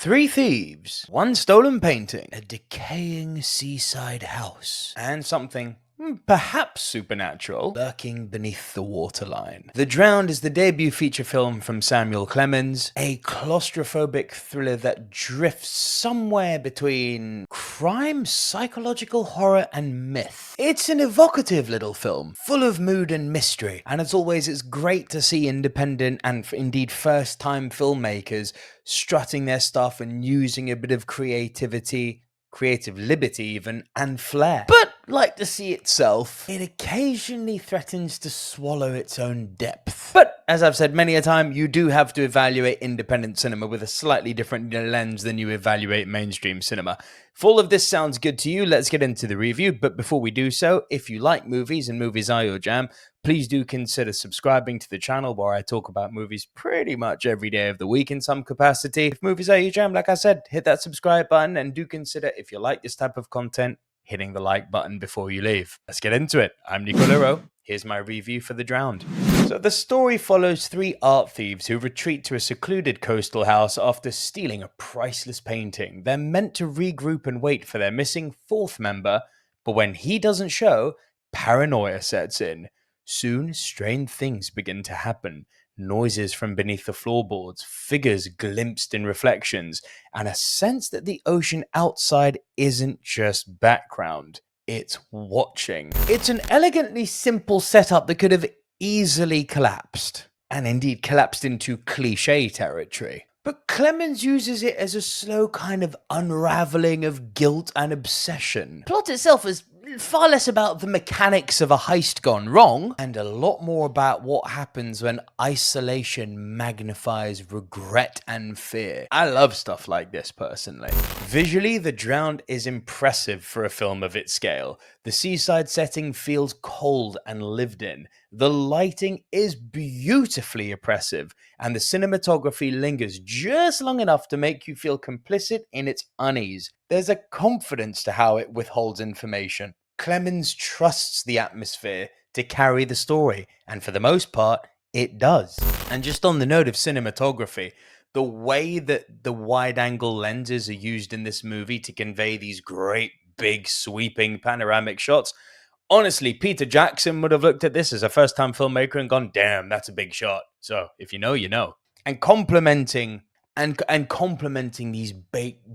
Three thieves, one stolen painting, a decaying seaside house, and something perhaps supernatural lurking beneath the waterline. The Drowned is the debut feature film from Samuel Clemens, a claustrophobic thriller that drifts somewhere between crime, psychological horror, and myth. It's an evocative little film, full of mood and mystery, and as always, it's great to see independent and indeed first-time filmmakers strutting their stuff and using a bit of creativity, creative liberty even, and flair. But like the sea itself, it occasionally threatens to swallow its own depth. But as I've said many a time, you do have to evaluate independent cinema with a slightly different lens than you evaluate mainstream cinema. If all of this sounds good to you, let's get into the review. But before we do so, if you like movies and movies are your jam, please do consider subscribing to the channel where I talk about movies pretty much every day of the week in some capacity. If movies are your jam, like I said, hit that subscribe button and do consider, if you like this type of content, hitting the like button before you leave. Let's get into it. I'm Nico Lero. Here's my review for The Drowned. So the story follows three art thieves who retreat to a secluded coastal house after stealing a priceless painting. They're meant to regroup and wait for their missing fourth member, but when he doesn't show, paranoia sets in. Soon, strange things begin to happen. Noises from beneath the floorboards, figures glimpsed in reflections, and a sense that the ocean outside isn't just background, it's watching. It's an elegantly simple setup that could have easily collapsed, and indeed collapsed into cliché territory. But Clemens uses it as a slow kind of unraveling of guilt and obsession. The plot itself is far less about the mechanics of a heist gone wrong, and a lot more about what happens when isolation magnifies regret and fear. I love stuff like this personally. Visually, The Drowned is impressive for a film of its scale. The seaside setting feels cold and lived in. The lighting is beautifully oppressive, and the cinematography lingers just long enough to make you feel complicit in its unease. There's a confidence to how it withholds information. Clemens trusts the atmosphere to carry the story, and for the most part, it does. And just on the note of cinematography, the way that the wide-angle lenses are used in this movie to convey these great, big, sweeping panoramic shots, honestly, Peter Jackson would have looked at this as a first-time filmmaker and gone, damn, that's a big shot. So, if you know, you know. And complementing these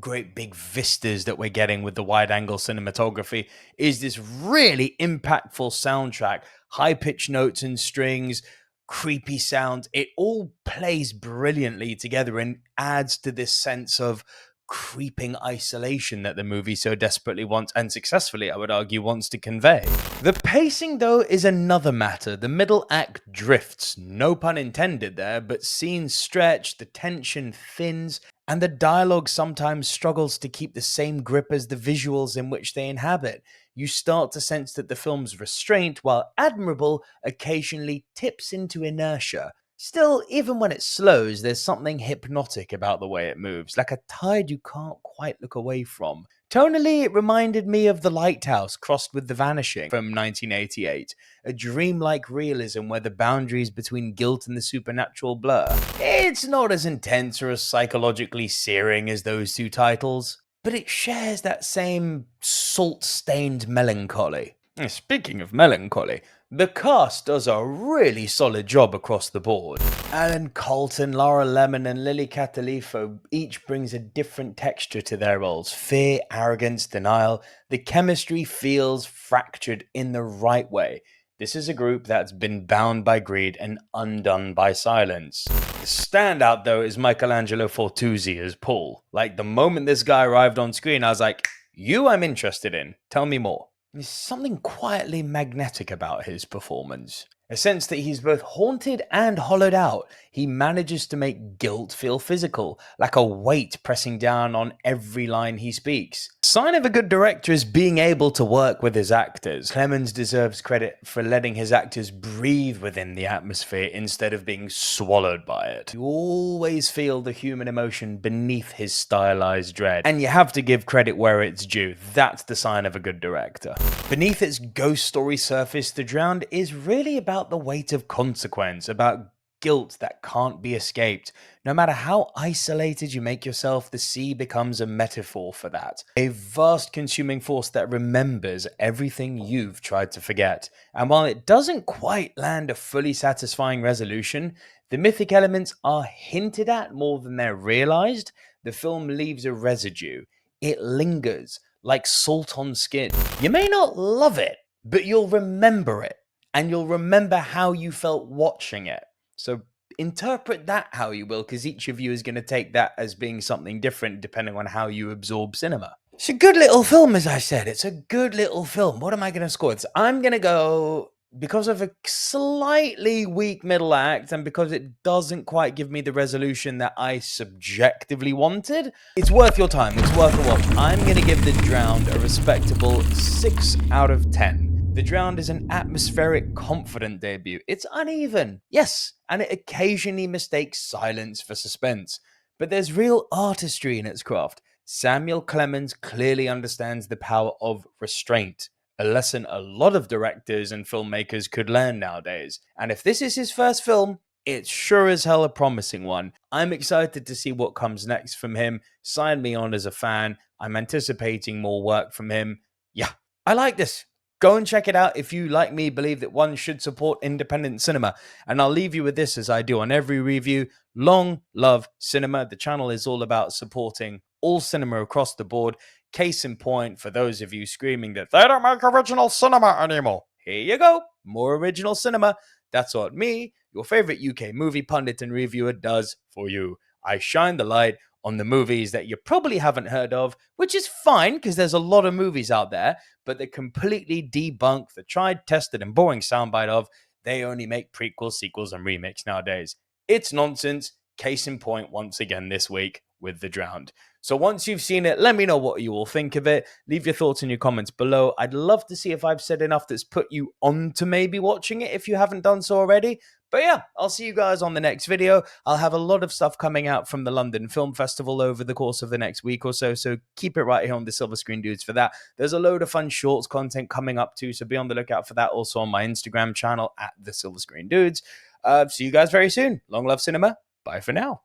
great big vistas that we're getting with the wide-angle cinematography is this really impactful soundtrack, high-pitched notes and strings, creepy sounds. It all plays brilliantly together and adds to this sense of creeping isolation that the movie so desperately wants, and successfully, I would argue, wants to convey. The pacing, though, is another matter. The middle act drifts, no pun intended there, but scenes stretch, the tension thins, and the dialogue sometimes struggles to keep the same grip as the visuals in which they inhabit. You start to sense that the film's restraint, while admirable, occasionally tips into inertia. Still, even when it slows, there's something hypnotic about the way it moves, like a tide you can't quite look away from. Tonally, it reminded me of The Lighthouse crossed with The Vanishing from 1988, a dreamlike realism where the boundaries between guilt and the supernatural blur. It's not as intense or as psychologically searing as those two titles, but it shares that same salt-stained melancholy. Speaking of melancholy, the cast does a really solid job across the board. Alan Colton, Laura Lemon, and Lily Catalifo each brings a different texture to their roles. Fear, arrogance, denial. The chemistry feels fractured in the right way. This is a group that's been bound by greed and undone by silence. The standout, though, is Michelangelo Fortuzzi as Paul. Like, the moment this guy arrived on screen, I was like, you I'm interested in. Tell me more. There's something quietly magnetic about his performance. A sense that he's both haunted and hollowed out. He manages to make guilt feel physical, like a weight pressing down on every line he speaks. Sign of a good director is being able to work with his actors. Clemens deserves credit for letting his actors breathe within the atmosphere instead of being swallowed by it. You always feel the human emotion beneath his stylized dread. And you have to give credit where it's due. That's the sign of a good director. Beneath its ghost story surface, The Drowned is really about the weight of consequence, about guilt that can't be escaped. No matter how isolated you make yourself, the sea becomes a metaphor for that. A vast consuming force that remembers everything you've tried to forget. And while it doesn't quite land a fully satisfying resolution, the mythic elements are hinted at more than they're realized. The film leaves a residue. It lingers like salt on skin. You may not love it, but you'll remember it. And you'll remember how you felt watching it. So interpret that how you will, because each of you is going to take that as being something different depending on how you absorb cinema. It's a good little film, as I said. It's a good little film. What am I going to score? I'm going to go, because of a slightly weak middle act and because it doesn't quite give me the resolution that I subjectively wanted, it's worth your time. It's worth a watch. I'm going to give The Drowned a respectable 6 out of 10. The Drowned is an atmospheric, confident debut. It's uneven, yes, and it occasionally mistakes silence for suspense. But there's real artistry in its craft. Samuel Clemens clearly understands the power of restraint, a lesson a lot of directors and filmmakers could learn nowadays. And if this is his first film, it's sure as hell a promising one. I'm excited to see what comes next from him. Sign me on as a fan. I'm anticipating more work from him. Yeah, I like this. Go and check it out if you, like me, believe that one should support independent cinema. And I'll leave you with this, as I do on every review. Long love cinema. The channel is all about supporting all cinema across the board. Case in point, for those of you screaming that they don't make original cinema anymore, here you go. More original cinema. That's what me, your favorite UK movie pundit and reviewer, does for you. I shine the light on the movies that you probably haven't heard of, which is fine because there's a lot of movies out there, but they completely debunk the tried, tested, and boring soundbite of they only make prequels, sequels, and remakes nowadays. It's nonsense. Case in point, once again this week with The Drowned. So once you've seen it, let me know what you all think of it. Leave your thoughts in your comments below. I'd love to see if I've said enough that's put you on to maybe watching it if you haven't done so already. But yeah, I'll see you guys on the next video. I'll have a lot of stuff coming out from the London Film Festival over the course of the next week or so, so keep it right here on the Silver Screen Dudes for that. There's a load of fun shorts content coming up too, so be on the lookout for that also on my Instagram channel at the Silver Screen Dudes. See you guys very soon. Long love cinema. Bye for now.